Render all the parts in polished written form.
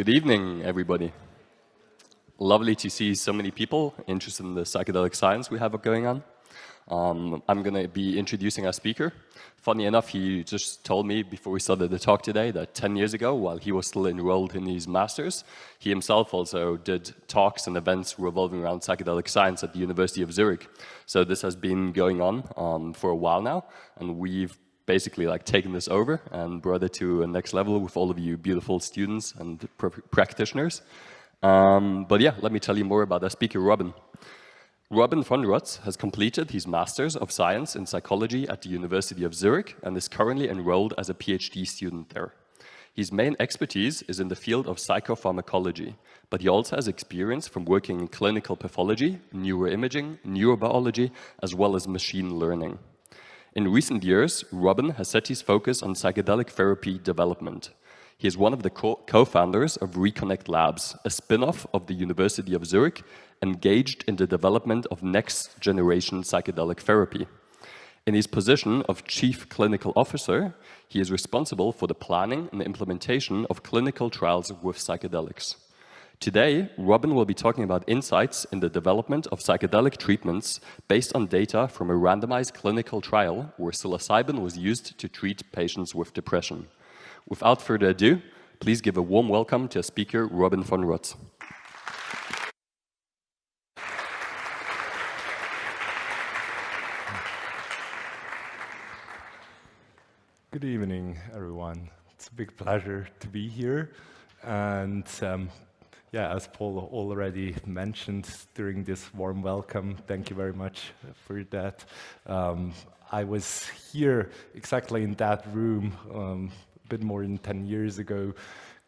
Good evening, everybody. Lovely to see so many people interested in the psychedelic science we have going on. I'm going to be introducing our speaker. Funny enough, he just told me before we started the talk today that 10 years ago, while he was still enrolled in his master's, he himself also did talks and events revolving around psychedelic science at the University of Zurich. So this has been going on for a while now, and we've basically taken this over and brought it to a next level with all of you beautiful students and practitioners. But yeah, let me tell you more about our speaker, Robin. Robin von Rotz has completed his Master's of Science in Psychology at the University of Zurich and is currently enrolled as a PhD student there. His main expertise is in the field of psychopharmacology, but he also has experience from working in clinical pathology, neuroimaging, neurobiology, as well as machine learning. In recent years, Robin has set his focus on psychedelic therapy development. He is one of the co-founders of Reconnect Labs, a spin-off of the University of Zurich, engaged in the development of next-generation psychedelic therapy. In his position of Chief Clinical Officer, he is responsible for the planning and implementation of clinical trials with psychedelics. Today, Robin will be talking about insights in the development of psychedelic treatments based on data from a randomized clinical trial where psilocybin was used to treat patients with depression. Without further ado, please give a warm welcome to our speaker, Robin von Rotz. Good evening, everyone. It's a big pleasure to be here. And yeah, as Paul already mentioned during this warm welcome, thank you very much for that. I was here exactly in that room a bit more than 10 years ago.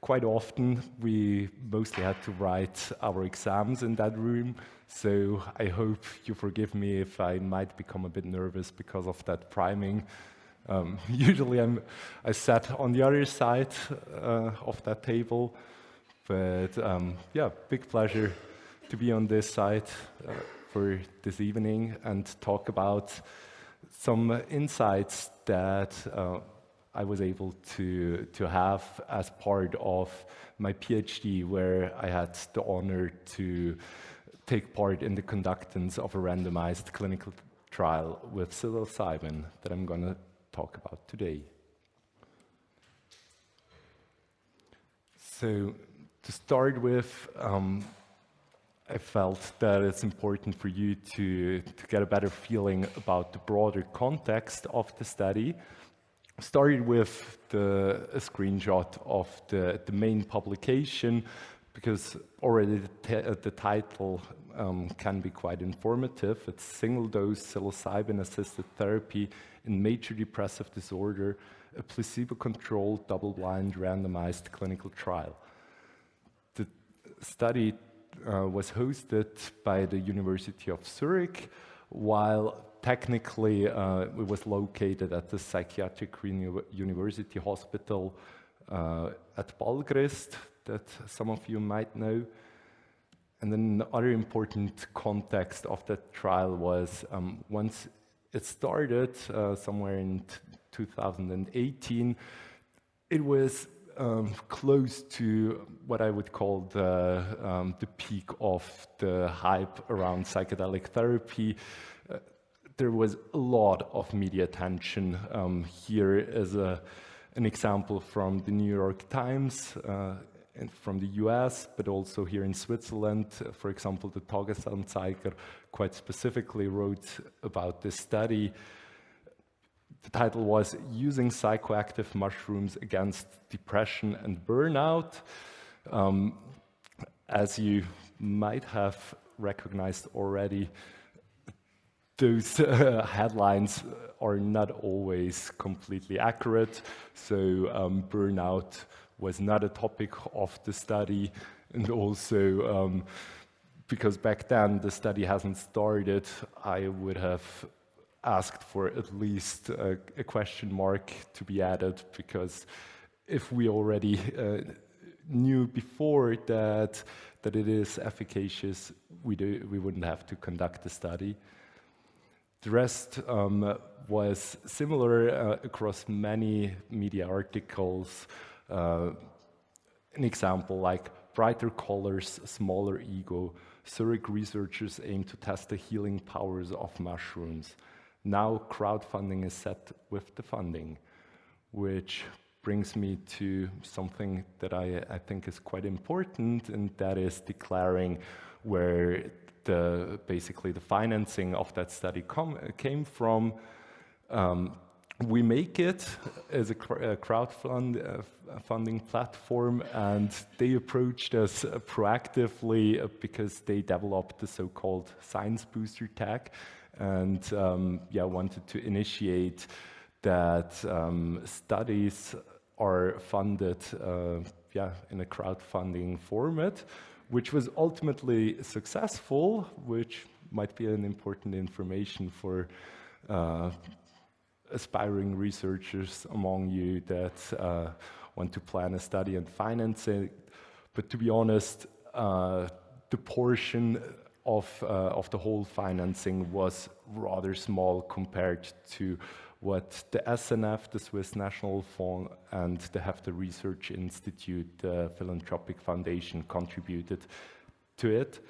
Quite often, we mostly had to write our exams in that room. So I hope you forgive me if I might become a bit nervous because of that priming. Usually I sat on the other side of that table, but yeah, big pleasure to be on this side for this evening and talk about some insights that I was able to have as part of my PhD, where I had the honor to take part in the conductance of a randomized clinical trial with psilocybin that I'm going to talk about today. So to start with, I felt that it's important for you to get a better feeling about the broader context of the study. Started with a screenshot of the main publication, because already the title can be quite informative. It's single-dose psilocybin-assisted therapy in major depressive disorder, a placebo-controlled, double-blind, randomized clinical trial. The study was hosted by the University of Zurich, while technically it was located at the Psychiatric University Hospital at Balgrist, that some of you might know. And then the other important context of that trial was once it started somewhere in 2018, it was close to what I would call the peak of the hype around psychedelic therapy. There was a lot of media attention. Here is an example from the New York Times and from the US, but also here in Switzerland. For example, the Tagesanzeiger quite specifically wrote about this study. The title was "Using Psychoactive Mushrooms Against Depression and Burnout." As you might have recognized already, those headlines are not always completely accurate. So burnout was not a topic of the study, and also because back then the study hasn't started, I would have asked for at least a question mark to be added, because if we already knew before that it is efficacious, we wouldn't have to conduct the study. The rest was similar across many media articles. an example like brighter colors, smaller ego. Zurich researchers aim to test the healing powers of mushrooms. Now crowdfunding is set with the funding, which brings me to something that I think is quite important, and that is declaring where basically the financing of that study came from. We make it as a crowdfunding platform, and they approached us proactively because they developed the so-called science booster tag, and wanted to initiate that studies are funded in a crowdfunding format, which was ultimately successful, which might be an important information for aspiring researchers among you that want to plan a study and finance it. But to be honest, the portion of the whole financing was rather small compared to what the SNF, the Swiss National Fund, and the Hefter Research Institute, the philanthropic foundation, contributed to it.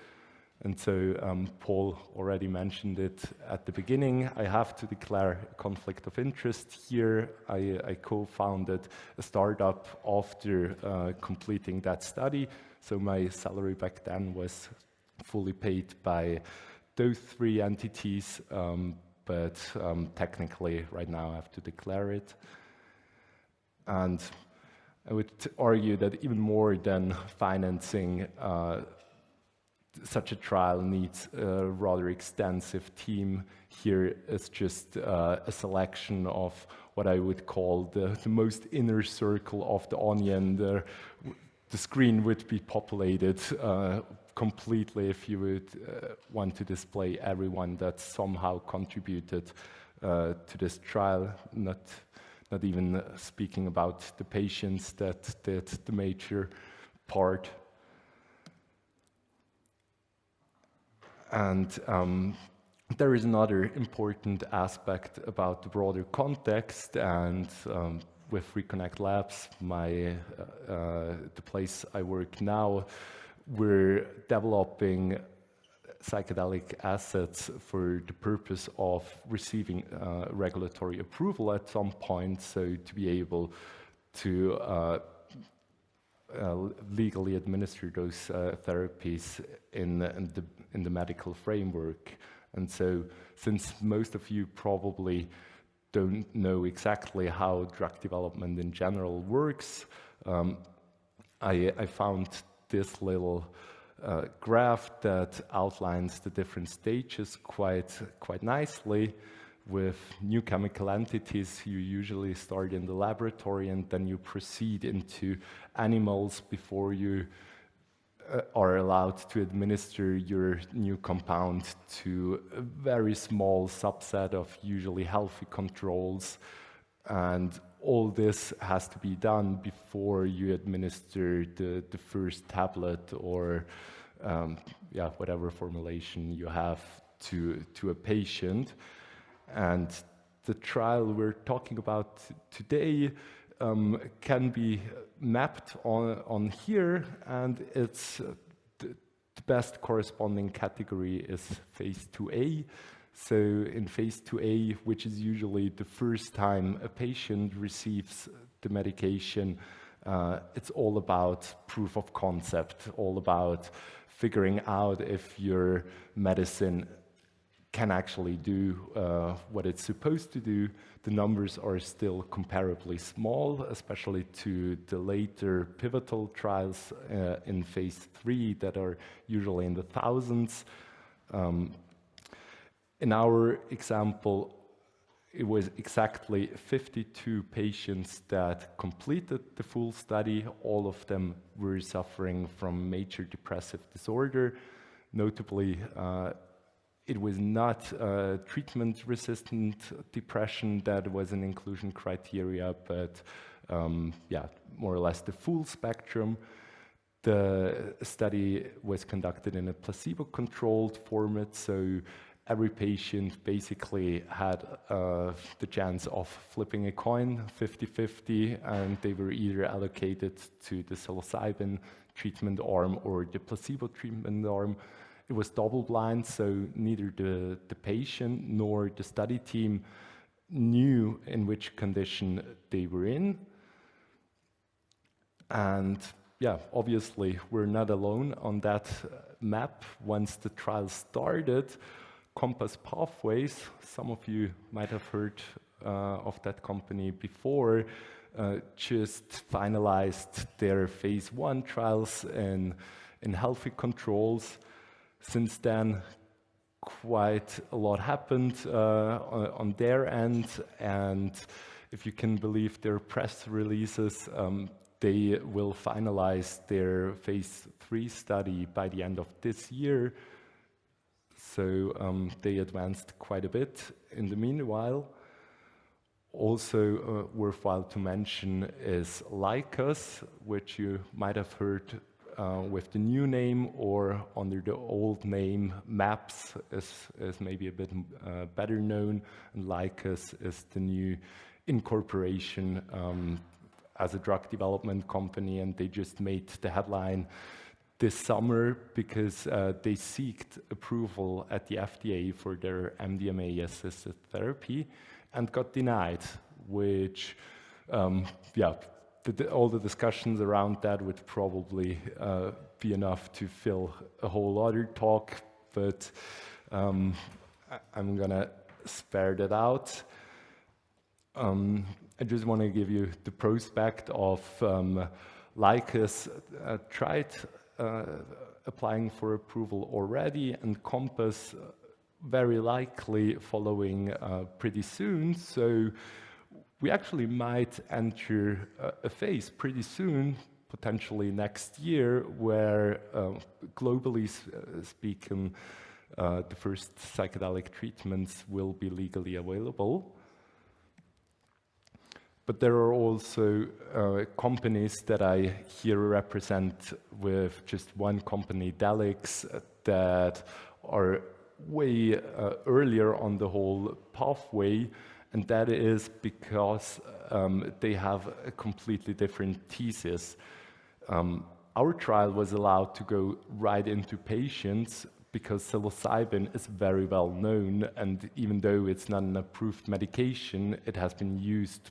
And so Paul already mentioned it at the beginning. I have to declare a conflict of interest here. I co-founded a startup after completing that study. So my salary back then was fully paid by those three entities, but technically right now I have to declare it. And I would argue that even more than financing, such a trial needs a rather extensive team. Here it's just a selection of what I would call the most inner circle of the onion. The screen would be populated completely if you would want to display everyone that somehow contributed to this trial, not even speaking about the patients that did the major part. And there is another important aspect about the broader context, and with Reconnect Labs, the place I work now, we're developing psychedelic assets for the purpose of receiving regulatory approval at some point, so to be able to legally administer those therapies in the medical framework. And so, since most of you probably don't know exactly how drug development in general works, I found this little graph that outlines the different stages quite nicely. With new chemical entities, you usually start in the laboratory and then you proceed into animals before you are allowed to administer your new compound to a very small subset of usually healthy controls. And all this has to be done before you administer the first tablet or whatever formulation you have to a patient. And the trial we're talking about today can be mapped on here, and it's the best corresponding category is phase 2A. So in phase 2A, which is usually the first time a patient receives the medication, it's all about proof of concept, all about figuring out if your medicine can actually do what it's supposed to do. The numbers are still comparably small, especially to the later pivotal trials in phase 3 that are usually in the thousands. In our example, it was exactly 52 patients that completed the full study. All of them were suffering from major depressive disorder. Notably, it was not treatment-resistant depression that was an inclusion criteria, but more or less the full spectrum. The study was conducted in a placebo-controlled format, so every patient basically had the chance of flipping a coin, 50-50, and they were either allocated to the psilocybin treatment arm or the placebo treatment arm. It was double-blind, so neither the patient nor the study team knew in which condition they were in. And yeah, obviously, we're not alone on that map. Once the trial started, Compass Pathways, some of you might have heard of that company before, just finalized their phase 1 trials in healthy controls. Since then, quite a lot happened on their end, and if you can believe their press releases, they will finalize their phase 3 study by the end of this year. So they advanced quite a bit in the meanwhile. Also worthwhile to mention is Lycos, which you might have heard with the new name, or under the old name MAPS is maybe a bit better known, and Lycos is the new incorporation as a drug development company, and they just made the headline this summer because they sought approval at the FDA for their MDMA-assisted therapy and got denied, which, all the discussions around that would probably be enough to fill a whole other talk, but I'm gonna spare that out. I just want to give you the prospect of Lycos tried applying for approval already, and Compass very likely following pretty soon. So we actually might enter a phase pretty soon, potentially next year, where globally speaking, the first psychedelic treatments will be legally available. But there are also companies that I here represent with just one company, Delix, that are way earlier on the whole pathway, and that is because they have a completely different thesis. Our trial was allowed to go right into patients because psilocybin is very well known, and even though it's not an approved medication, it has been used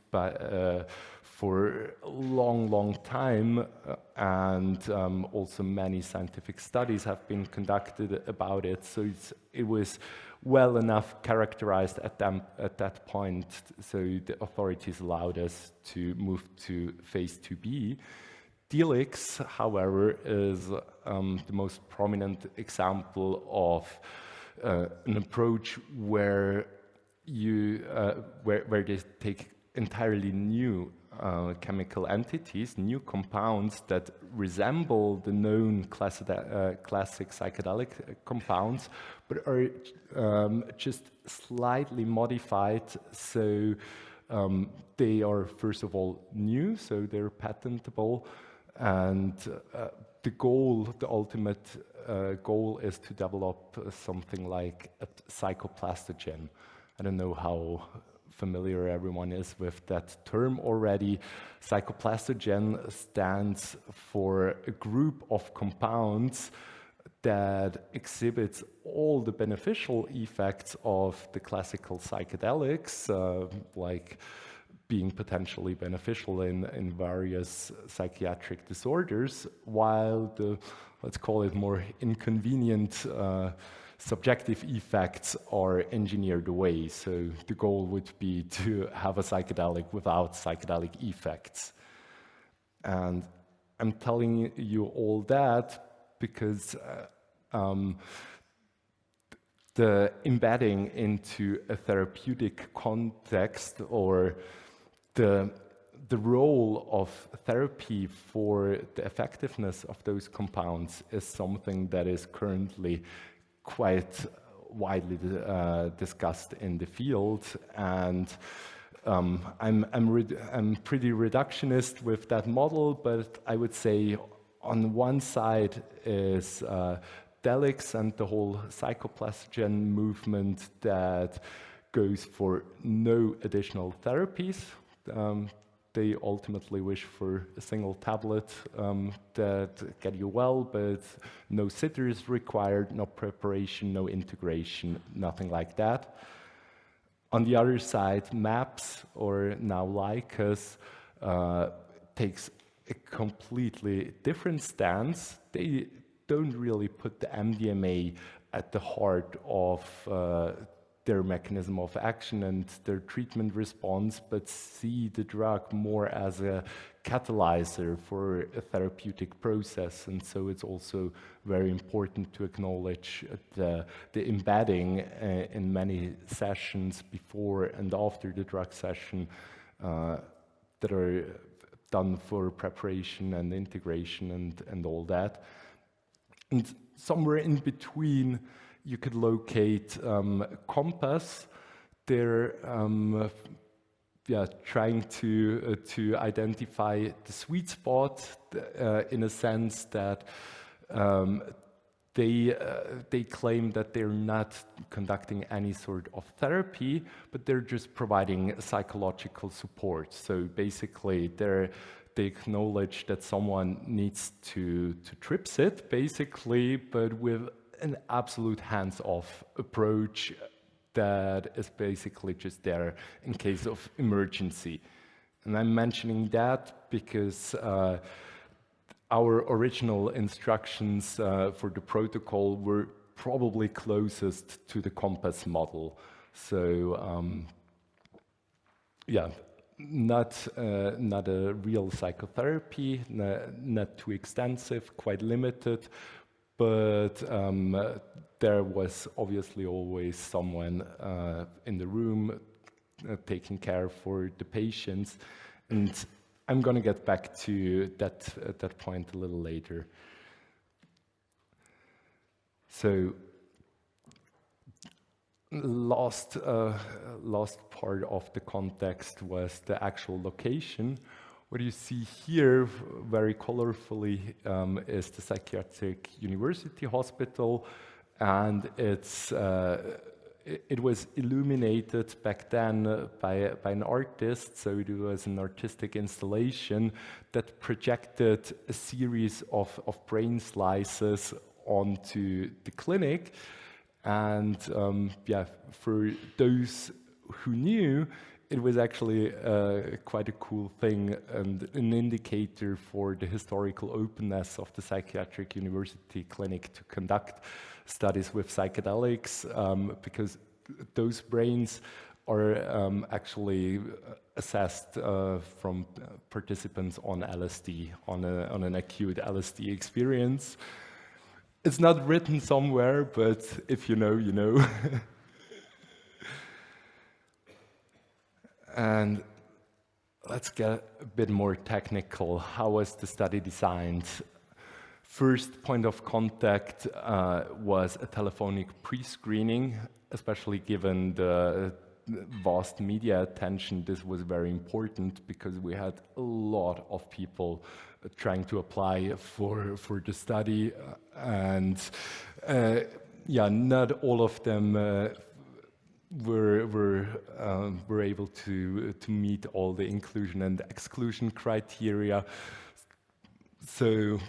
for a long time, and also many scientific studies have been conducted about it. So it was well enough characterized at that point, so the authorities allowed us to move to phase 2B. Delix, however, is the most prominent example of an approach where they take entirely new chemical entities, new compounds that resemble the known classic psychedelic compounds, but are just slightly modified. So they are, first of all, new, so they're patentable. And the ultimate goal is to develop something like a psychoplastogen. I don't know how familiar everyone is with that term already. Psychoplastogen stands for a group of compounds that exhibits all the beneficial effects of the classical psychedelics, like being potentially beneficial in various psychiatric disorders, while the, let's call it, more inconvenient subjective effects are engineered away. So the goal would be to have a psychedelic without psychedelic effects. And I'm telling you all that because the embedding into a therapeutic context, or the role of therapy for the effectiveness of those compounds, is something that is currently quite widely discussed in the field. And I'm pretty reductionist with that model, but I would say on one side is psychedelics and the whole psychoplasgen movement that goes for no additional therapies. They ultimately wish for a single tablet that get you well, but no sitters required, no preparation, no integration, nothing like that. On the other side, MAPS, or now Lycos, takes a completely different stance. They don't really put the MDMA at the heart of their mechanism of action and their treatment response, but see the drug more as a catalyzer for a therapeutic process. And so it's also very important to acknowledge the embedding in many sessions before and after the drug session that are done for preparation and integration and all that. And somewhere in between, you could locate Compass. They're trying to identify the sweet spot in a sense that they claim that they're not conducting any sort of therapy, but they're just providing psychological support. So basically, they acknowledge that someone needs to trip sit, basically, but with an absolute hands-off approach that is basically just there in case of emergency. And I'm mentioning that because our original instructions for the protocol were probably closest to the Compass model. So not a real psychotherapy, not too extensive, quite limited, but there was obviously always someone in the room taking care for the patients. And I'm going to get back to that point a little later. So last part of the context was the actual location. What you see here very colorfully is the Psychiatric University Hospital, and it was illuminated back then by an artist, so it was an artistic installation that projected a series of brain slices onto the clinic. And for those who knew, it was actually quite a cool thing and an indicator for the historical openness of the Psychiatric University Clinic to conduct studies with psychedelics, because those brains are actually assessed from participants on LSD, on an acute LSD experience. It's not written somewhere, but if you know, you know. And let's get a bit more technical. How was the study designed? First point of contact was a telephonic pre-screening, especially given the vast media attention. This was very important because we had a lot of people trying to apply for the study, and not all of them were able to meet all the inclusion and exclusion criteria. So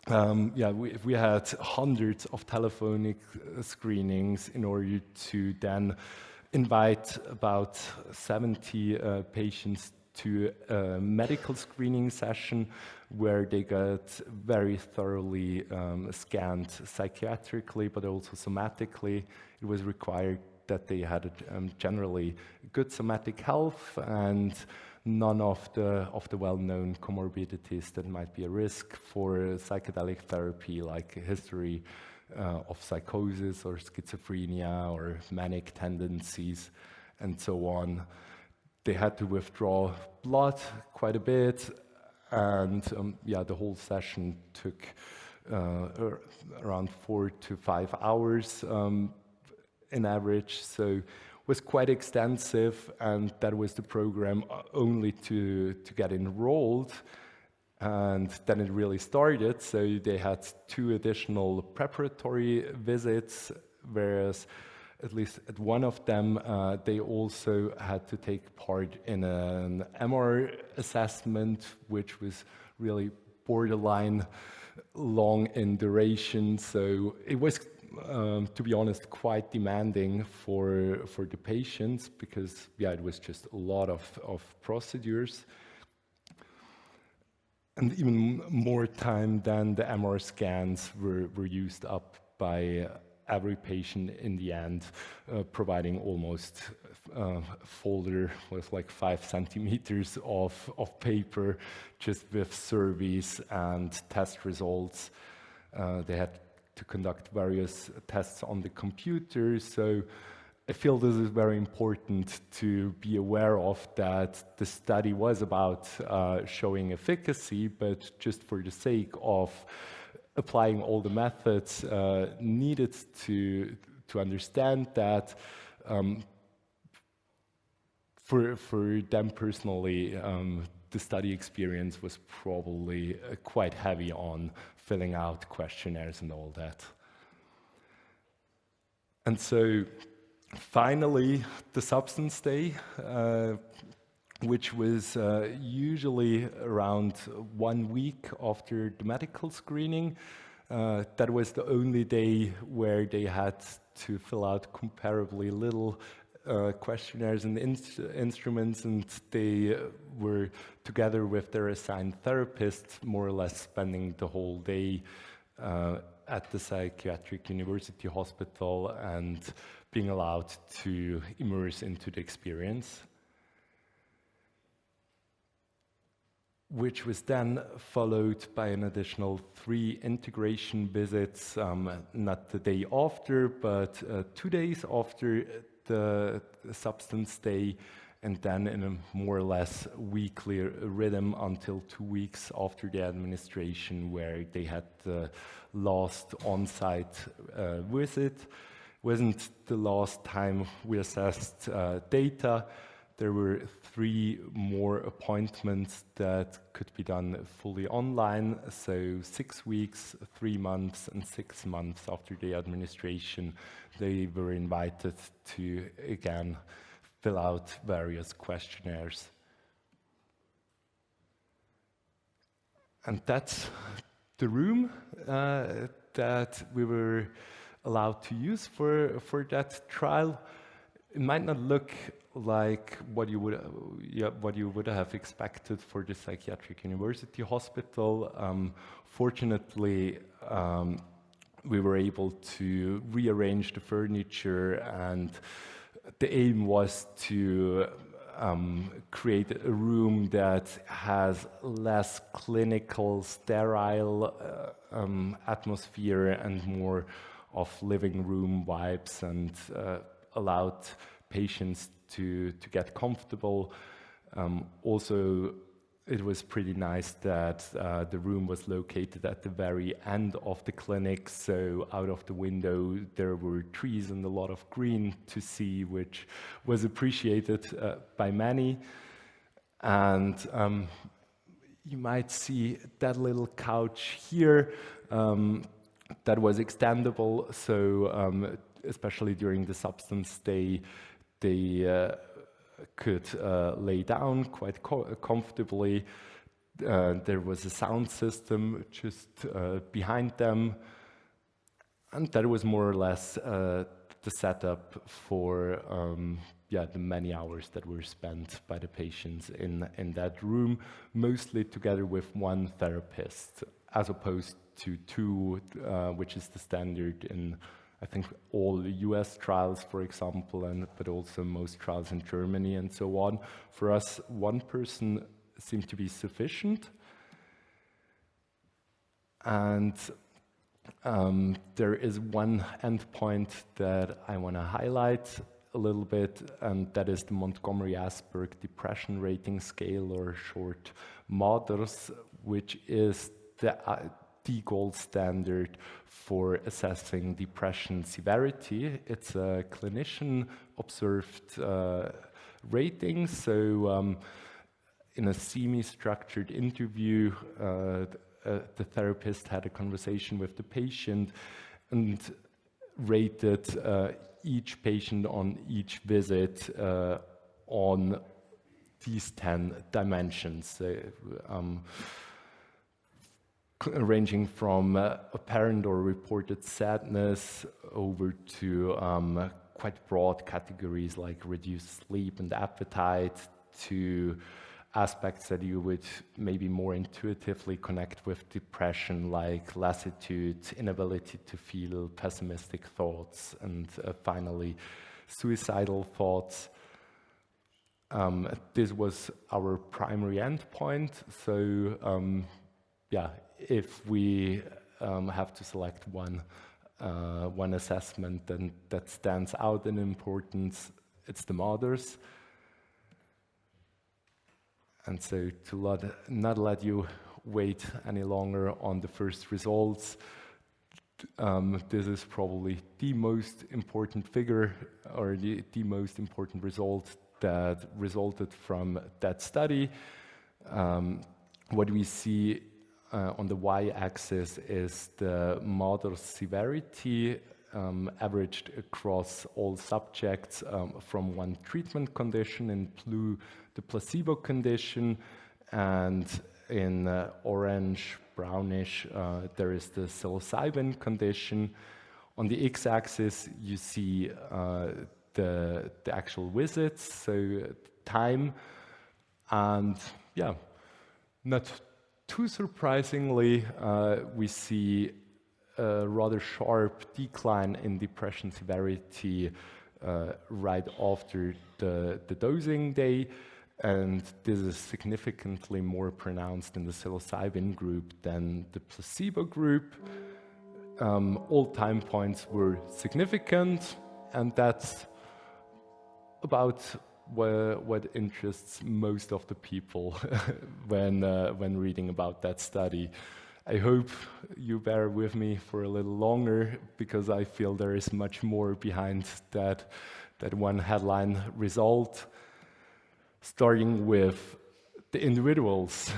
we had hundreds of telephonic screenings in order to then invite about 70 patients to a medical screening session where they got very thoroughly scanned psychiatrically, but also somatically. It was required that they had generally good somatic health and none of the well-known comorbidities that might be a risk for psychedelic therapy, like a history of psychosis or schizophrenia or manic tendencies and so on. They had to withdraw blood quite a bit, and the whole session took around 4 to 5 hours in average, so it was quite extensive, and that was the program only to get enrolled. And then it really started. So they had 2 additional preparatory visits, whereas at least at one of them, they also had to take part in an MR assessment, which was really borderline long in duration. So it was, to be honest, quite demanding for the patients because, yeah, it was just a lot of procedures. And even more time than the MR scans were used up by every patient in the end, providing almost a folder with like 5 centimeters of paper just with surveys and test results. They had to conduct various tests on the computer. So I feel this is very important to be aware of, that the study was about showing efficacy, but just for the sake of applying all the methods needed to understand that for them personally, the study experience was probably quite heavy on filling out questionnaires and all that. And so finally, the substance day, which was usually around 1 week after the medical screening. That was the only day where they had to fill out comparably little questionnaires and instruments, and they were together with their assigned therapist, more or less spending the whole day at the psychiatric university hospital and being allowed to immerse into the experience, which was then followed by an additional 3 integration visits, not the day after, but 2 days after the substance day, and then in a more or less weekly rhythm until 2 weeks after the administration, where they had the last on-site visit. Wasn't the last time we assessed data. There were 3 more appointments that could be done fully online, so 6 weeks, 3 months, and 6 months after the administration, they were invited to, again, fill out various questionnaires. And that's the room that we were allowed to use for that trial. It might not look like what you would have expected for the psychiatric university hospital. Fortunately, we were able to rearrange the furniture, and the aim was to create a room that has less clinical, sterile atmosphere and more of living room vibes, and allowed patients to get comfortable. Also, it was pretty nice that the room was located at the very end of the clinic, so out of the window there were trees and a lot of green to see, which was appreciated by many. And you might see that little couch here that was extendable, so especially during the substance day, they could lay down quite comfortably. There was a sound system just behind them, and that was more or less the setup for the many hours that were spent by the patients in that room, mostly together with one therapist, as opposed to 2, which is the standard in, I think, all the US trials, for example, but also most trials in Germany and so on. For us, 1 person seemed to be sufficient. And there is one endpoint that I want to highlight a little bit, and that is the Montgomery-Åsberg Depression Rating Scale, or short MADRS, which is the gold standard for assessing depression severity. It's a clinician-observed rating, so in a semi-structured interview, the therapist had a conversation with the patient and rated each patient on each visit on these 10 dimensions, ranging from apparent or reported sadness over to quite broad categories like reduced sleep and appetite, to aspects that you would maybe more intuitively connect with depression, like lassitude, inability to feel, pessimistic thoughts, and finally suicidal thoughts. This was our primary endpoint. So yeah, if we have to select one assessment then that stands out in importance, it's the MADRS. And so to not let you wait any longer on the first results, this is probably the most important figure or the most important result that resulted from that study. What we see on the y-axis is the MADRS severity averaged across all subjects from one treatment condition, in blue the placebo condition, and in orange, brownish, there is the psilocybin condition. On the x-axis you see the actual visits, so time, and yeah, not too surprisingly, we see a rather sharp decline in depression severity right after the dosing day, and this is significantly more pronounced in the psilocybin group than the placebo group. All time points were significant, and that's about what interests most of the people when reading about that study. I hope you bear with me for a little longer, because I feel there is much more behind that one headline result. Starting with the individuals,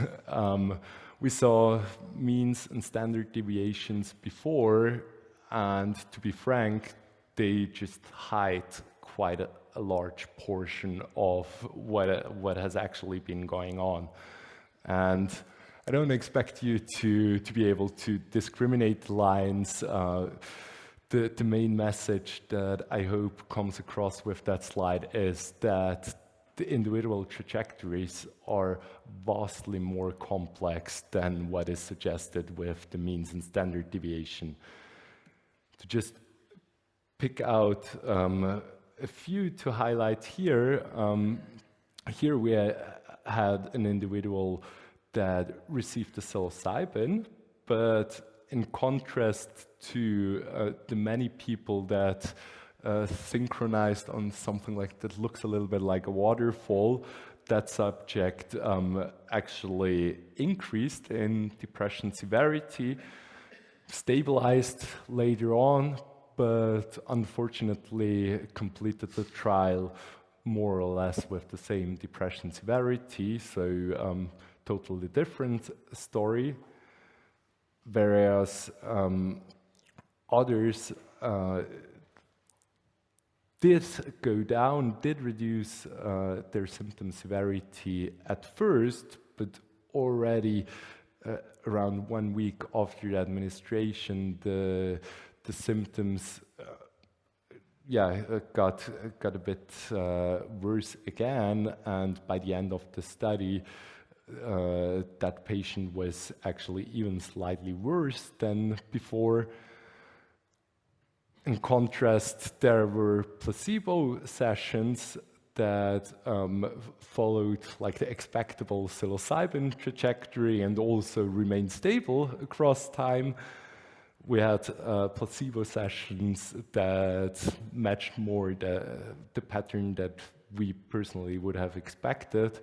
we saw means and standard deviations before, and to be frank, they just hide quite a large portion of what has actually been going on. And I don't expect you to be able to discriminate lines. The main message that I hope comes across with that slide is that the individual trajectories are vastly more complex than what is suggested with the means and standard deviation. To just pick out a few to highlight here, here we had an individual that received the psilocybin, but in contrast to the many people that synchronized on something like that looks a little bit like a waterfall, that subject actually increased in depression severity, stabilized later on, but unfortunately completed the trial more or less with the same depression severity, so totally different story. Whereas others did go down, did reduce their symptom severity at first, but already around 1 week after the administration, the symptoms got a bit worse again, and by the end of the study, that patient was actually even slightly worse than before. In contrast, there were placebo sessions that followed like the expectable psilocybin trajectory and also remained stable across time. We had placebo sessions that matched more the pattern that we personally would have expected.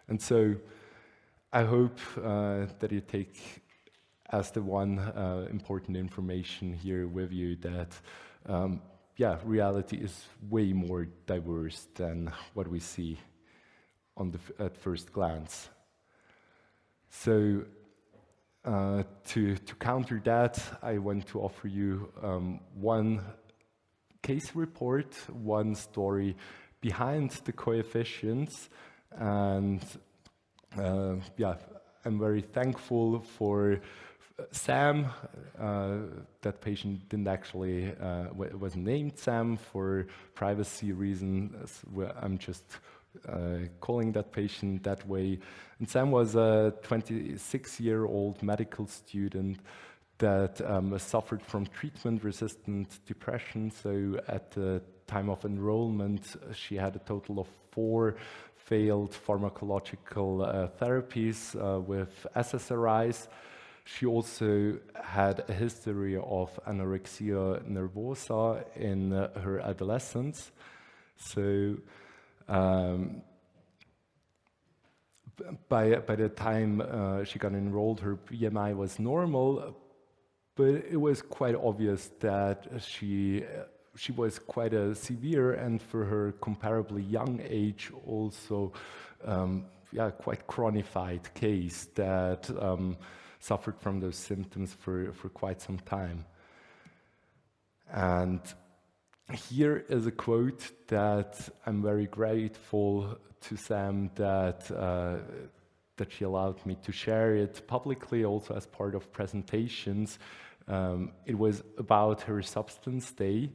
And so I hope that you take as the one important information here with you that reality is way more diverse than what we see at first glance. So to counter that, I want to offer you one case report, one story behind the coefficients, and yeah, I'm very thankful for Sam. That patient didn't actually was named Sam for privacy reasons. I'm just calling that patient that way. And Sam was a 26-year-old medical student that suffered from treatment-resistant depression. So at the time of enrollment, she had a total of 4 failed pharmacological therapies with SSRIs. She also had a history of anorexia nervosa in her adolescence. So by the time she got enrolled, her BMI was normal, but it was quite obvious that she was quite a severe, and for her comparably young age, also quite chronified case that suffered from those symptoms for quite some time. And here is a quote that I'm very grateful to Sam that she allowed me to share it publicly, also as part of presentations. It was about her substance day,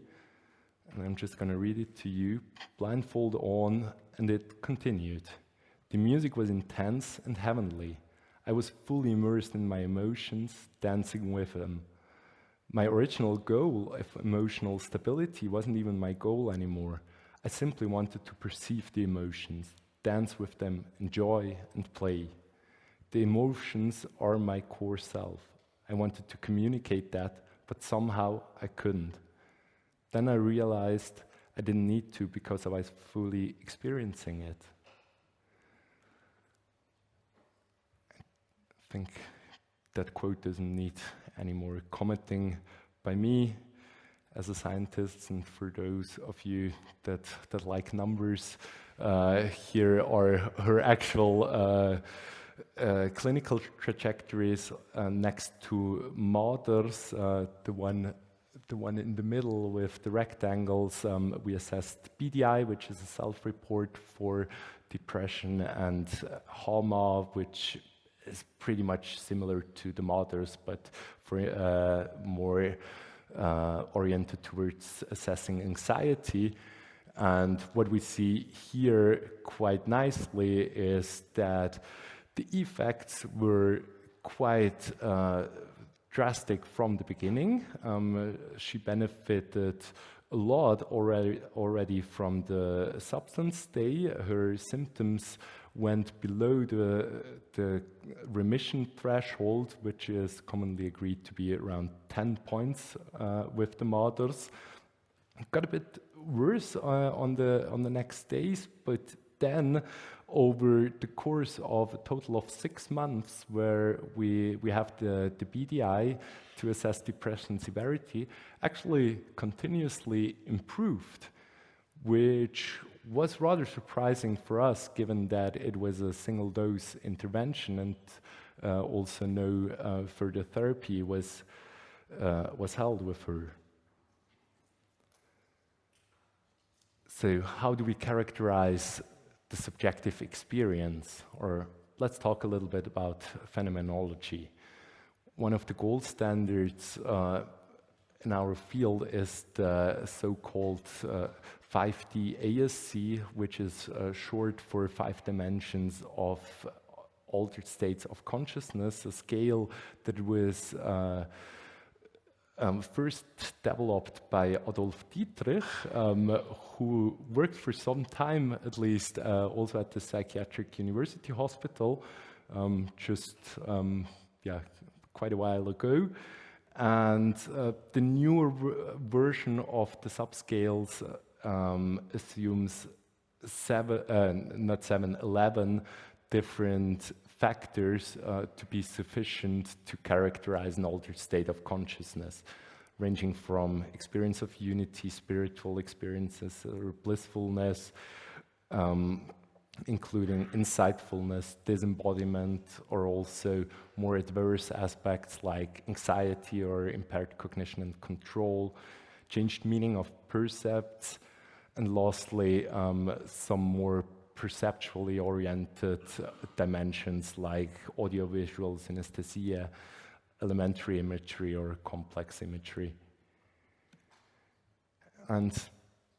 and I'm just going to read it to you. Blindfold on, and it continued. The music was intense and heavenly. I was fully immersed in my emotions, dancing with them. My original goal of emotional stability wasn't even my goal anymore. I simply wanted to perceive the emotions, dance with them, enjoy and play. The emotions are my core self. I wanted to communicate that, but somehow I couldn't. Then I realized I didn't need to because I was fully experiencing it. I think that quote doesn't need any more commenting by me as a scientist, and for those of you that like numbers, here are her actual clinical trajectories next to Mader's, the one in the middle with the rectangles. We assessed BDI, which is a self-report for depression, and HAMA, which is pretty much similar to the Mader's, but for more oriented towards assessing anxiety. And what we see here quite nicely is that the effects were quite drastic from the beginning. She benefited a lot already from the substance day. Her symptoms went below the remission threshold, which is commonly agreed to be around 10 points with the Mader's. It got a bit worse on the next days, but then over the course of a total of 6 months, where we have the BDI to assess depression severity, actually continuously improved, which was rather surprising for us, given that it was a single dose intervention and also no further therapy was held with her. So how do we characterize the subjective experience? Or let's talk a little bit about phenomenology. One of the gold standards in our field is the so-called 5D ASC, which is short for 5 dimensions of altered states of consciousness, a scale that was first developed by Adolf Dietrich, who worked for some time at least also at the Psychiatric University Hospital, quite a while ago. And the newer version of the subscales assumes 11 different factors to be sufficient to characterize an altered state of consciousness, ranging from experience of unity, spiritual experiences, or blissfulness, including insightfulness, disembodiment, or also more adverse aspects like anxiety or impaired cognition and control, changed meaning of percepts, and lastly, some more perceptually oriented dimensions like audiovisual synesthesia, elementary imagery, or complex imagery. And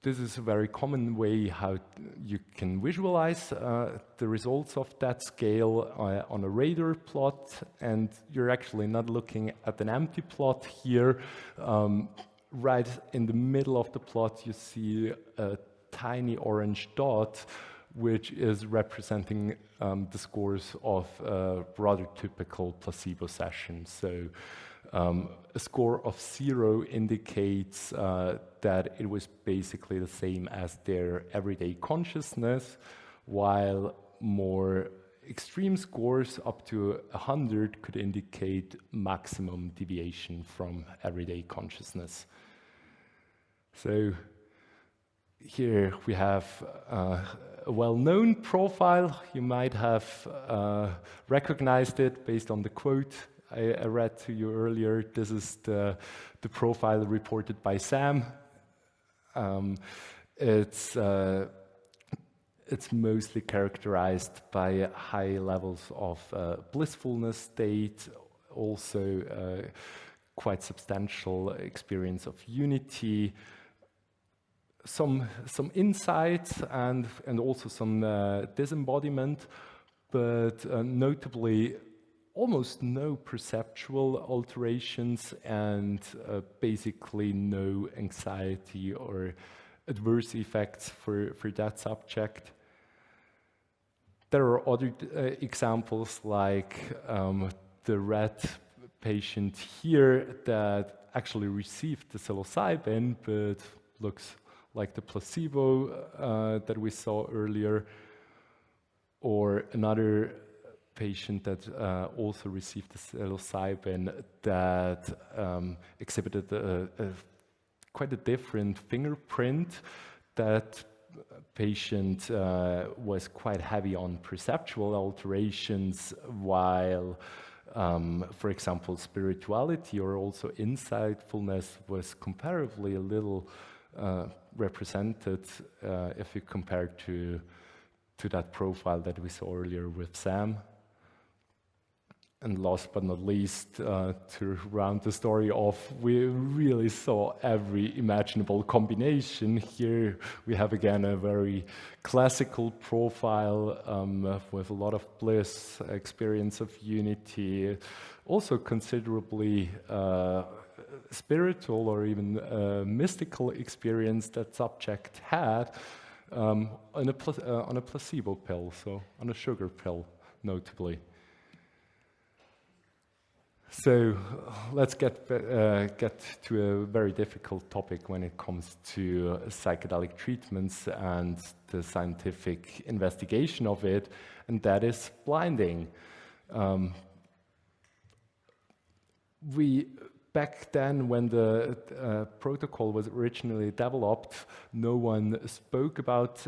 this is a very common way how you can visualize the results of that scale on a radar plot, and you're actually not looking at an empty plot here. Right in the middle of the plot, you see a tiny orange dot, which is representing the scores of a rather typical placebo session. So a score of 0 indicates that it was basically the same as their everyday consciousness, while more extreme scores up to 100 could indicate maximum deviation from everyday consciousness. So here we have a well-known profile. You might have recognized it based on the quote I read to you earlier. This is the profile reported by Sam. It's mostly characterized by high levels of blissfulness state, also quite substantial experience of unity, some insights and also some disembodiment, but notably almost no perceptual alterations and basically no anxiety or adverse effects for that subject. There are other examples like the red patient here that actually received the psilocybin but looks like the placebo that we saw earlier, or another patient that also received the psilocybin that exhibited quite a different fingerprint. That patient was quite heavy on perceptual alterations, while, for example, spirituality or also insightfulness was comparably a little represented if you compare to that profile that we saw earlier with Sam. And last but not least, to round the story off, we really saw every imaginable combination. Here we have again a very classical profile with a lot of bliss, experience of unity, also considerably spiritual or even mystical experience that subject had on a placebo pill, so on a sugar pill, notably. So let's get to a very difficult topic when it comes to psychedelic treatments and the scientific investigation of it, and that is blinding. Back then, when the protocol was originally developed, no one spoke about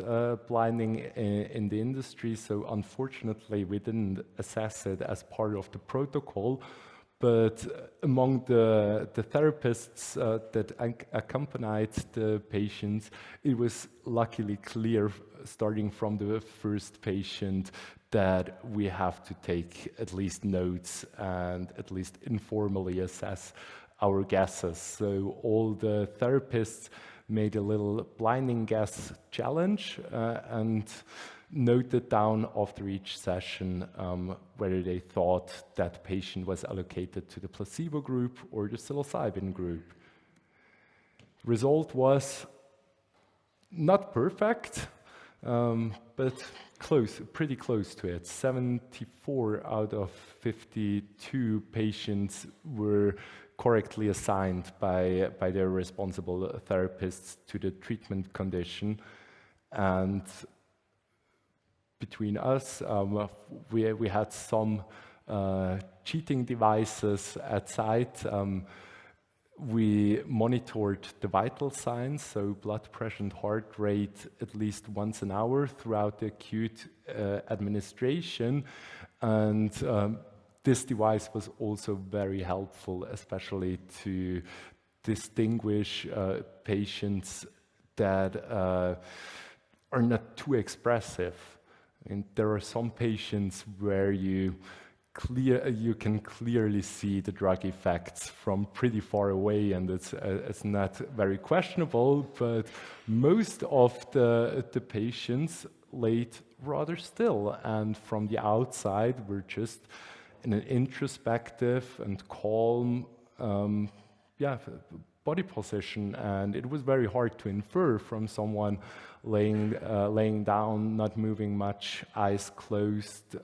blinding in the industry, so unfortunately we didn't assess it as part of the protocol. But among the therapists that accompanied the patients, it was luckily clear, starting from the first patient, that we have to take at least notes and at least informally assess our guesses. So all the therapists made a little blinding guess challenge and noted down after each session whether they thought that patient was allocated to the placebo group or the psilocybin group. Result was not perfect, but close, pretty close to it. 74 out of 52 patients were correctly assigned by their responsible therapists to the treatment condition, and between us, we had some cheating devices at site. We monitored the vital signs, so blood pressure and heart rate at least once an hour throughout the acute administration. And this device was also very helpful, especially to distinguish patients that are not too expressive. And there are some patients where you can clearly see the drug effects from pretty far away, and it's not very questionable, but most of the patients laid rather still, and from the outside were just in an introspective and calm body position, and it was very hard to infer from someone laying down, not moving much, eyes closed,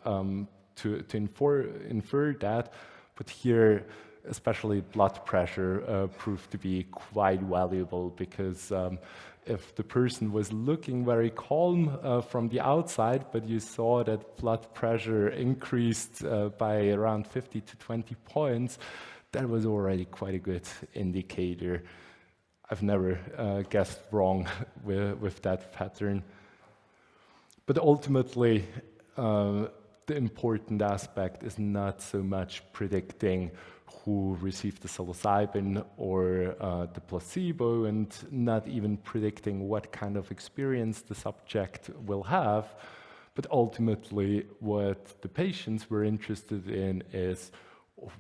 to infer that. But here, especially blood pressure proved to be quite valuable, because if the person was looking very calm from the outside, but you saw that blood pressure increased by around 50 to 20 points, that was already quite a good indicator. I've never guessed wrong with that pattern. But ultimately, the important aspect is not so much predicting who received the psilocybin or the placebo, and not even predicting what kind of experience the subject will have. But ultimately, what the patients were interested in is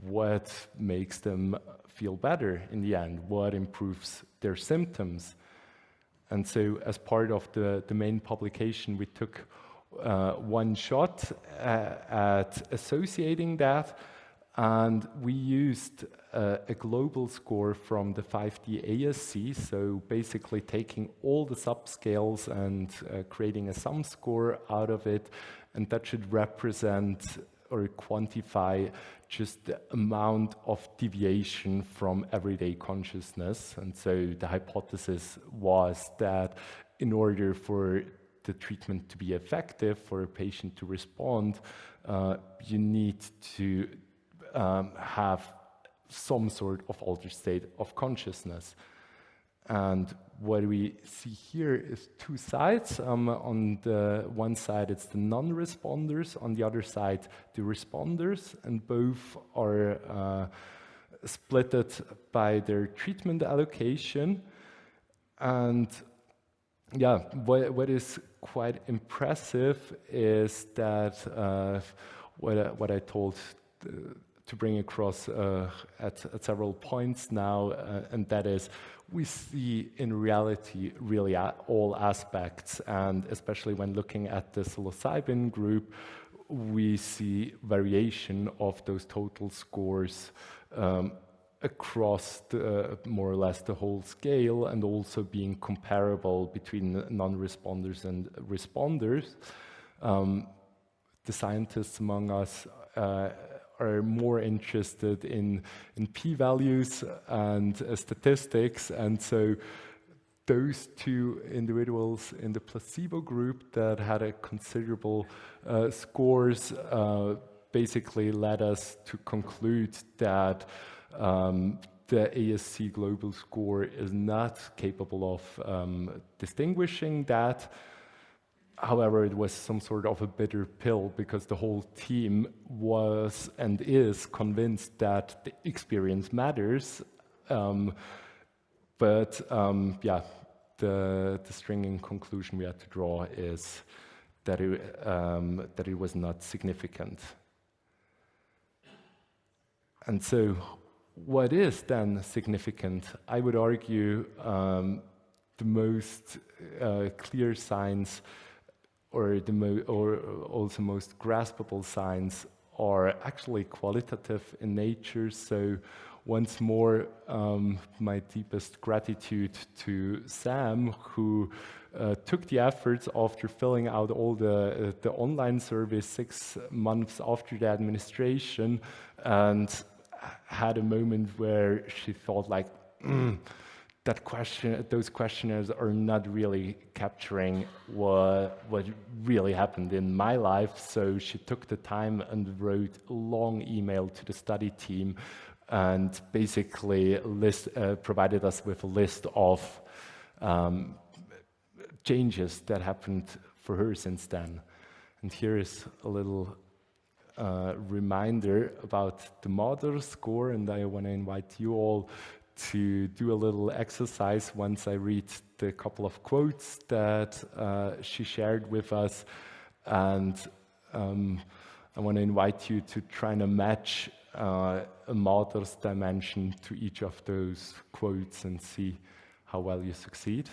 what makes them feel better in the end, what improves their symptoms. And so as part of the main publication, we took one shot at associating that, and we used a global score from the 5D ASC, so basically taking all the subscales and creating a sum score out of it, and that should represent or quantify just the amount of deviation from everyday consciousness. And so the hypothesis was that in order for the treatment to be effective, for a patient to respond, you need to have some sort of altered state of consciousness. And what we see here is two sides. On the one side, it's the non-responders. On the other side, the responders. And both are splitted by their treatment allocation. And yeah, what is quite impressive is that what I told to bring across at several points now, and that is, we see in reality really all aspects, and especially when looking at the psilocybin group, we see variation of those total scores across more or less the whole scale, and also being comparable between non-responders and responders. The scientists among us are more interested in p-values and statistics, and so those two individuals in the placebo group that had a considerable scores basically led us to conclude that the ASC global score is not capable of distinguishing that. However, it was some sort of a bitter pill, because the whole team was and is convinced that the experience matters. But the stringing conclusion we had to draw is that it was not significant. And so, what is then significant? I would argue the most clear signs, or also most graspable signs, are actually qualitative in nature. So once more, my deepest gratitude to Sam, who took the efforts after filling out all the online surveys 6 months after the administration, and had a moment where she thought like, those questionnaires are not really capturing what really happened in my life. So she took the time and wrote a long email to the study team, and basically provided us with a list of changes that happened for her since then. And here is a little reminder about the MADR score, and I want to invite you all to do a little exercise once I read the couple of quotes that she shared with us, and I want to invite you to try and match a MADR's dimension to each of those quotes and see how well you succeed.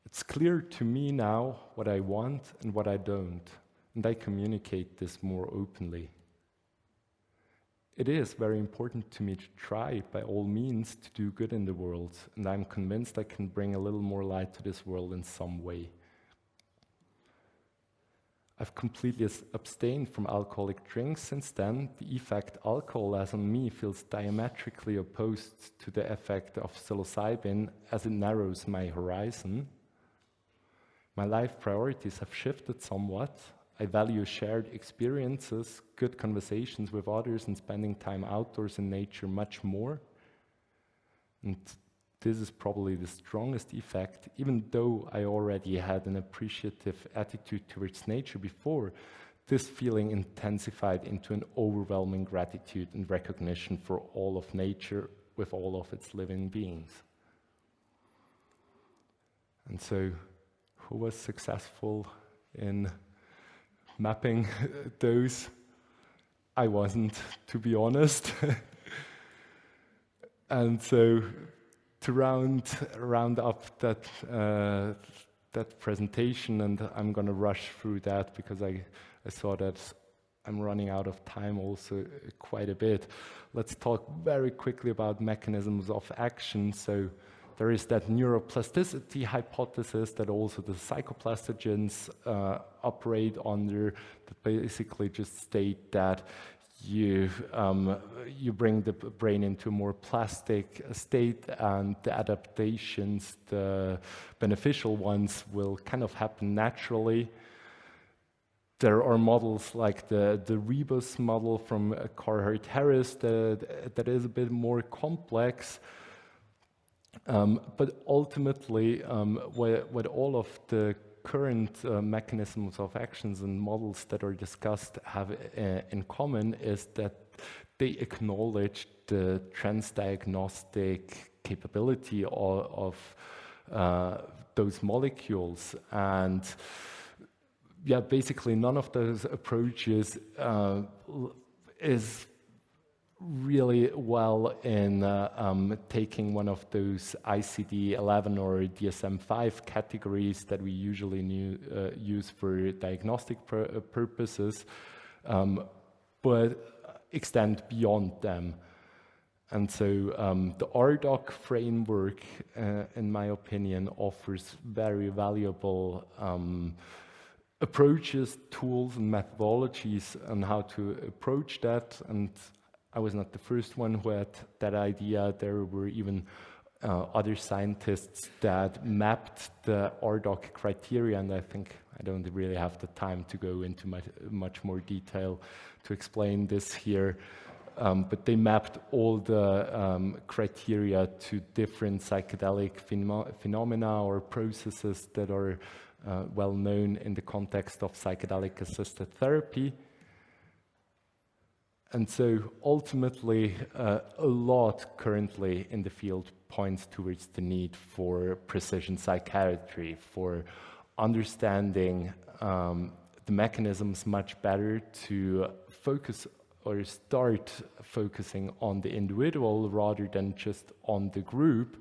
It's clear to me now what I want and what I don't, and I communicate this more openly. It is very important to me to try, by all means, to do good in the world, and I'm convinced I can bring a little more light to this world in some way. I've completely abstained from alcoholic drinks since then. The effect alcohol has on me feels diametrically opposed to the effect of psilocybin, as it narrows my horizon. My life priorities have shifted somewhat. I value shared experiences, good conversations with others, and spending time outdoors in nature much more. And this is probably the strongest effect. Even though I already had an appreciative attitude towards nature before, this feeling intensified into an overwhelming gratitude and recognition for all of nature with all of its living beings. And so, who was successful in mapping those? I wasn't, to be honest. And so, to round up that presentation, and I'm going to rush through that because I saw that I'm running out of time also quite a bit. Let's talk very quickly about mechanisms of action. So there is that neuroplasticity hypothesis that also the psychoplastogens operate under, that basically just state that you bring the brain into a more plastic state, and the adaptations, the beneficial ones, will kind of happen naturally. There are models like the Rebus model from Carhart Harris that is a bit more complex. But ultimately, what all of the current mechanisms of actions and models that are discussed have in common is that they acknowledge the transdiagnostic capability of those molecules. And yeah, basically none of those approaches is really well in taking one of those ICD-11 or DSM-5 categories that we usually use for diagnostic purposes, but extend beyond them. And so the RDoC framework, in my opinion, offers very valuable approaches, tools, and methodologies on how to approach that. And I was not the first one who had that idea. There were even other scientists that mapped the RDoC criteria, and I think I don't really have the time to go into much more detail to explain this here. But they mapped all the criteria to different psychedelic phenomena or processes that are well known in the context of psychedelic-assisted therapy. And so ultimately, a lot currently in the field points towards the need for precision psychiatry, for understanding the mechanisms much better, to focus or start focusing on the individual rather than just on the group,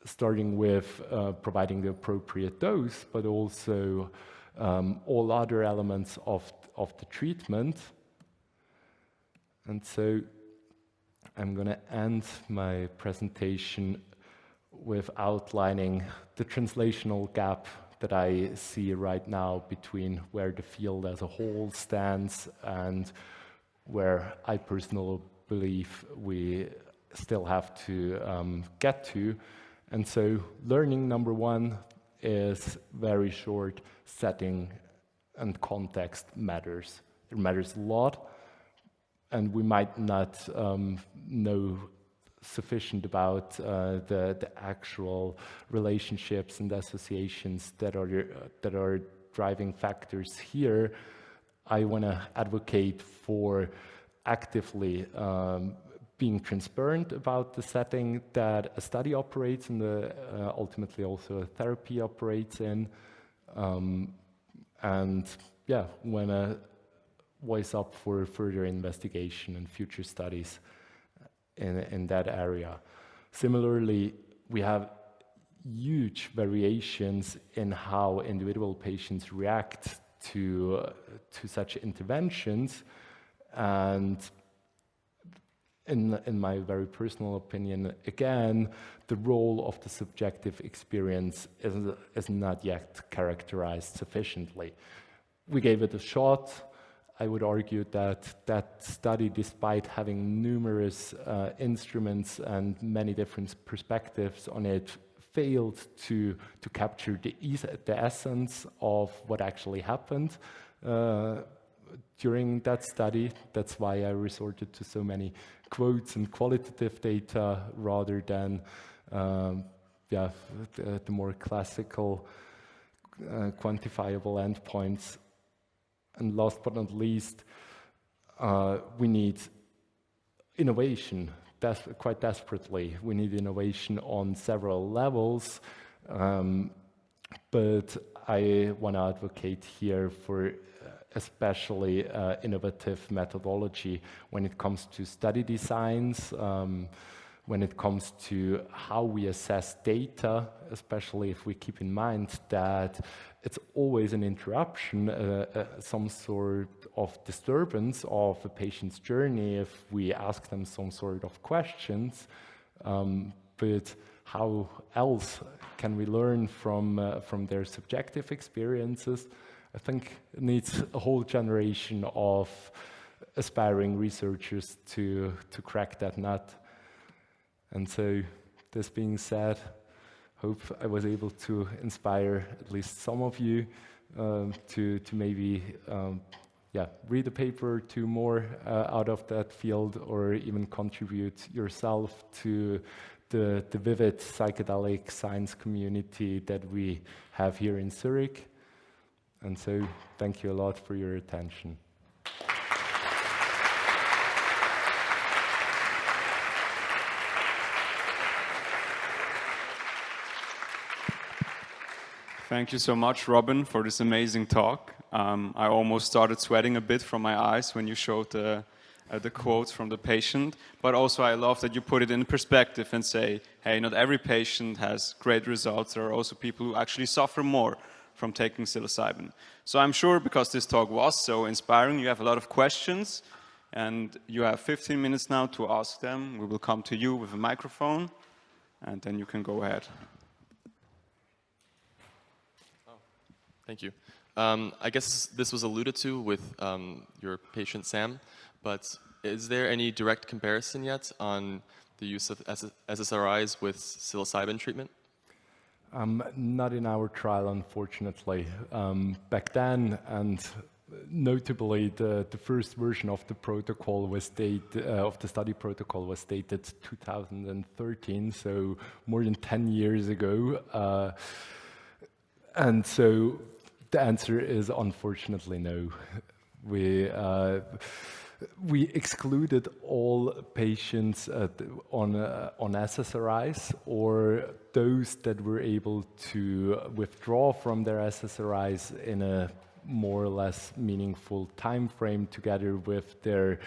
starting with providing the appropriate dose, but also all other elements of the treatment. And so I'm going to end my presentation with outlining the translational gap that I see right now between where the field as a whole stands and where I personally believe we still have to get to. And so learning number one is very short: setting and context matters. It matters a lot. and we might not know sufficient about the actual relationships and associations that are driving factors here. I want to advocate for actively being transparent about the setting that a study operates in, ultimately also a therapy operates in, and yeah, want to voice up for further investigation and future studies in that area. Similarly, we have huge variations in how individual patients react to such interventions, and in my very personal opinion, again, the role of the subjective experience is not yet characterized sufficiently. We gave it a shot. I would argue that that study, despite having numerous instruments and many different perspectives on it, failed to capture the essence of what actually happened during that study. That's why I resorted to so many quotes and qualitative data rather than the more classical quantifiable endpoints. And last but not least, we need innovation quite desperately. We need innovation on several levels, but I want to advocate here for especially innovative methodology when it comes to study designs, when it comes to how we assess data, especially if we keep in mind that it's always an interruption, some sort of disturbance of a patient's journey if we ask them some sort of questions. But how else can we learn from their subjective experiences? I think it needs a whole generation of aspiring researchers to crack that nut. And so, this being said, hope I was able to inspire at least some of you to maybe read a paper or two more out of that field, or even contribute yourself to the vivid psychedelic science community that we have here in Zurich. And so, thank you a lot for your attention. Thank you so much, Robin, for this amazing talk. I almost started sweating a bit from my eyes when you showed the quotes from the patient, but also I love that you put it in perspective and say, hey, not every patient has great results. There are also people who actually suffer more from taking psilocybin. So I'm sure because this talk was so inspiring, you have a lot of questions, and you have 15 minutes now to ask them. We will come to you with a microphone, and then you can go ahead. Thank you. I guess this was alluded to with your patient Sam, but is there any direct comparison yet on the use of SSRIs with psilocybin treatment? Not in our trial, unfortunately. Back then, and notably, the first version of the protocol was of the study protocol was dated 2013, so more than 10 years ago. And so the answer is unfortunately no. We excluded all patients on SSRIs, or those that were able to withdraw from their SSRIs in a more or less meaningful time frame together with their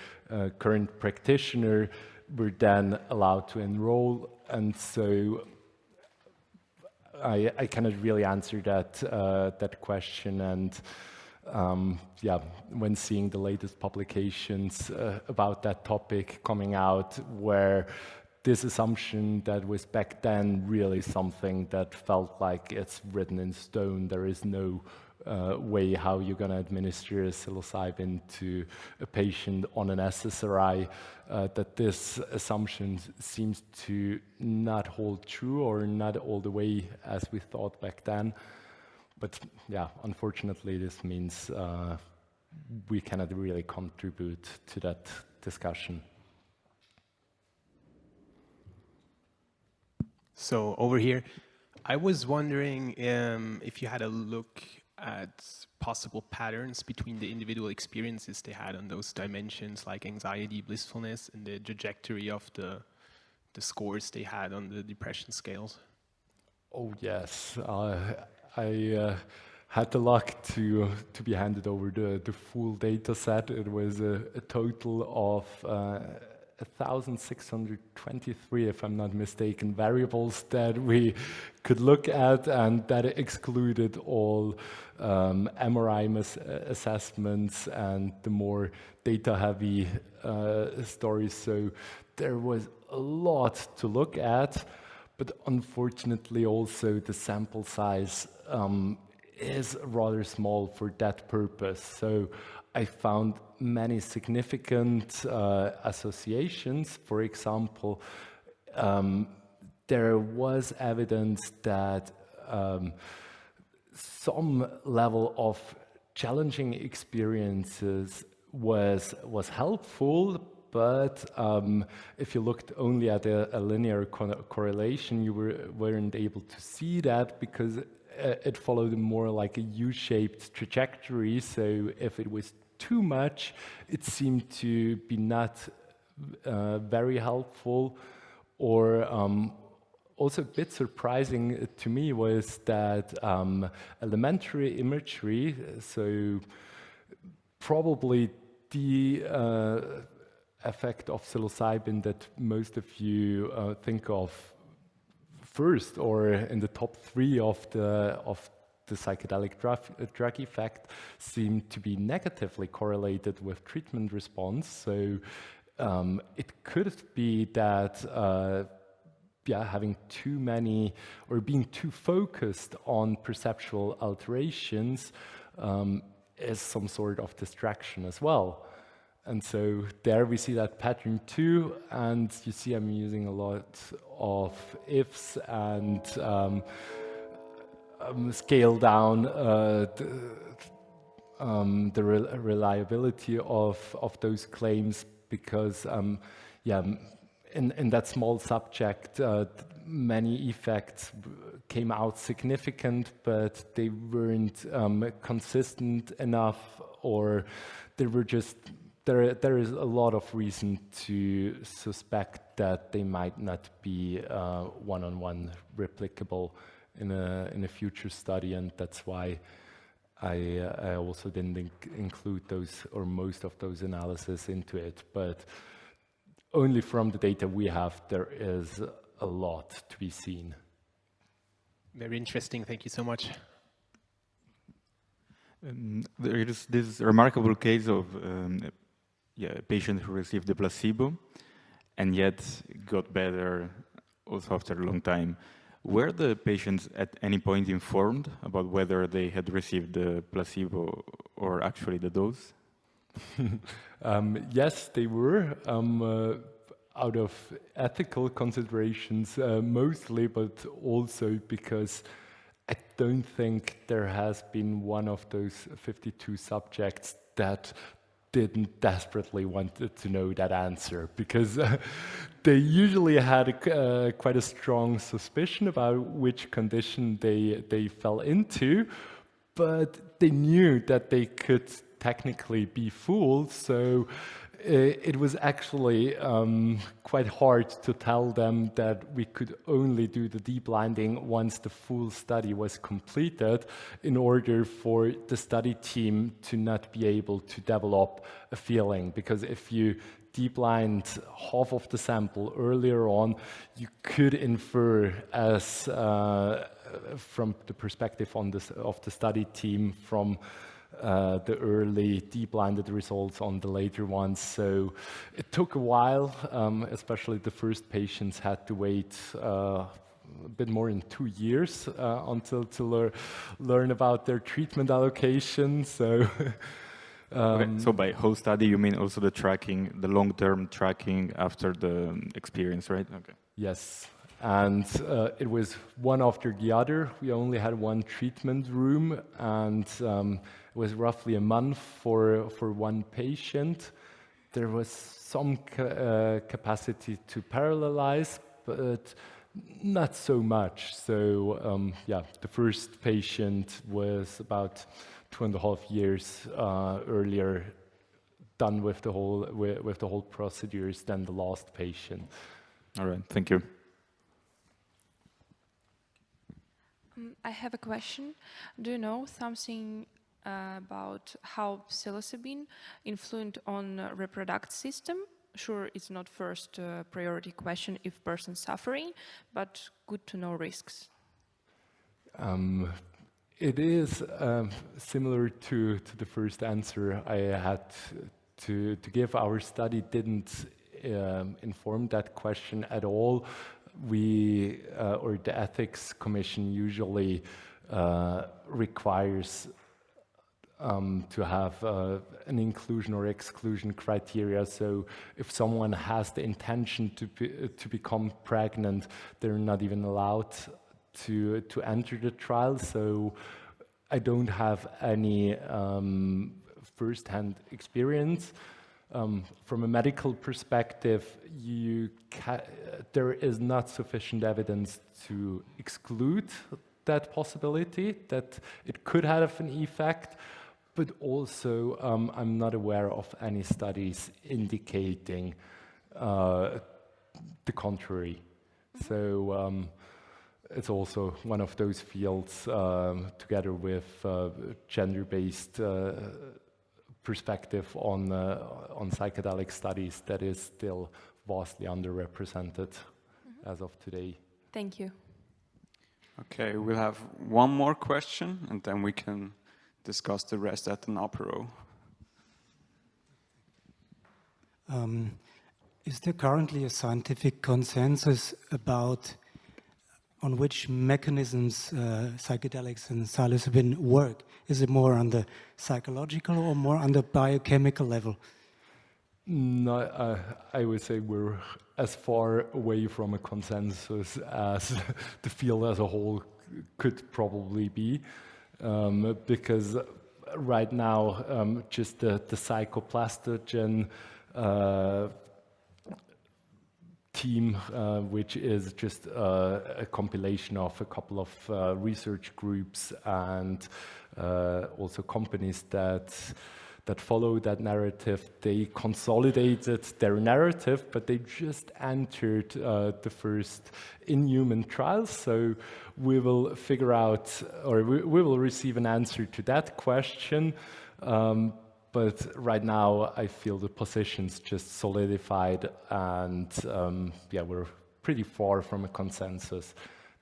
current practitioner, were then allowed to enroll. And so I cannot really answer that question, and when seeing the latest publications about that topic coming out, where this assumption that was back then really something that felt like it's written in stone, there is no way how you're going to administer psilocybin to a patient on an SSRI, that this assumption seems to not hold true, or not all the way as we thought back then. But yeah, unfortunately, this means we cannot really contribute to that discussion. So over here, I was wondering if you had a look at possible patterns between the individual experiences they had on those dimensions like anxiety, blissfulness, and the trajectory of the scores they had on the depression scales. Oh yes, I had the luck to be handed over the full data set. It was a total of 1,623, if I'm not mistaken, variables that we could look at, and that excluded all MRI assessments and the more data-heavy stories. So there was a lot to look at, but unfortunately also the sample size is rather small for that purpose. So I found many significant associations. For example, there was evidence that some level of challenging experiences was helpful, but if you looked only at a linear correlation, you weren't able to see that because it followed more like a U-shaped trajectory. So if it was too much, it seemed to be not very helpful. Or also a bit surprising to me was that elementary imagery, so probably the effect of psilocybin that most of you think of first, or in the top 3 of the psychedelic drug effect, seemed to be negatively correlated with treatment response. So it could be that having too many or being too focused on perceptual alterations is some sort of distraction as well. And so there we see that pattern too, and you see I'm using a lot of ifs and scale down the reliability of those claims because, in that small subject, many effects came out significant, but they weren't consistent enough, or they were just. There is a lot of reason to suspect that they might not be one-on-one replicable in a future study, and that's why I also didn't include those or most of those analyses into it. But only from the data we have, there is a lot to be seen. Very interesting. Thank you so much. There is this remarkable case of a patient who received the placebo and yet got better also after a long time. Were the patients at any point informed about whether they had received the placebo or actually the dose? Yes, they were, out of ethical considerations mostly, but also because I don't think there has been one of those 52 subjects that didn't desperately want to know that answer, because they usually had quite a strong suspicion about which condition they fell into, but they knew that they could technically be fooled, so it was actually quite hard to tell them that we could only do the deblinding once the full study was completed, in order for the study team to not be able to develop a feeling. Because if you deblind half of the sample earlier on, you could infer, as from the perspective of the study team, from the early deblinded results on the later ones. So it took a while, especially the first patients had to wait a bit more than 2 years until to learn about their treatment allocation. So, okay. So by whole study, you mean also the tracking, the long-term tracking after the experience, right? Okay. Yes. And it was one after the other. We only had one treatment room, and it was roughly a month for one patient. there was some capacity to parallelize, but not so much. So yeah, the first patient was about 2.5 years earlier done with the whole procedures than the last patient. All right, thank you. I have a question. Do you know something about how psilocybin influenced on reproductive system? Sure, it's not first priority question if person suffering, but good to know risks. It is similar to the first answer I had to give. Our study didn't inform that question at all. We, or the ethics commission usually requires to have an inclusion or exclusion criteria. So if someone has the intention to become pregnant, they're not even allowed to enter the trial. So I don't have any first-hand experience. From a medical perspective, there is not sufficient evidence to exclude that possibility, that it could have an effect, but also I'm not aware of any studies indicating the contrary. So it's also one of those fields, together with gender-based perspective on psychedelic studies, that is still vastly underrepresented as of today. Thank you. Okay, we'll have one more question, and then we can discuss the rest at an apero. Is there currently a scientific consensus about on which mechanisms psychedelics and psilocybin work? Is it more on the psychological or more on the biochemical level? No, I would say we're as far away from a consensus as the field as a whole could probably be, because right now just the psychoplastogen team, which is just a compilation of a couple of research groups and also companies that follow that narrative. They consolidated their narrative, but they just entered the first in-human trials. So we will figure out, or we will receive an answer to that question. But right now, I feel the position's just solidified, and yeah, we're pretty far from a consensus.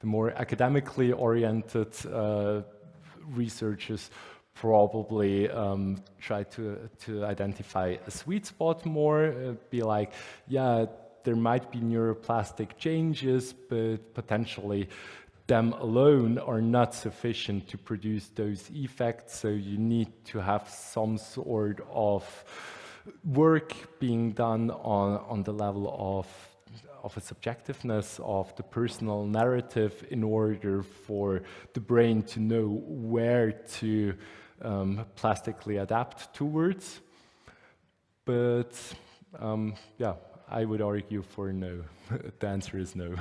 The more academically oriented researchers probably try to identify a sweet spot more, be like, yeah, there might be neuroplastic changes, but potentially them alone are not sufficient to produce those effects. So you need to have some sort of work being done on the level of a subjectiveness of the personal narrative in order for the brain to know where to plastically adapt towards. But yeah, I would argue for no. The answer is no.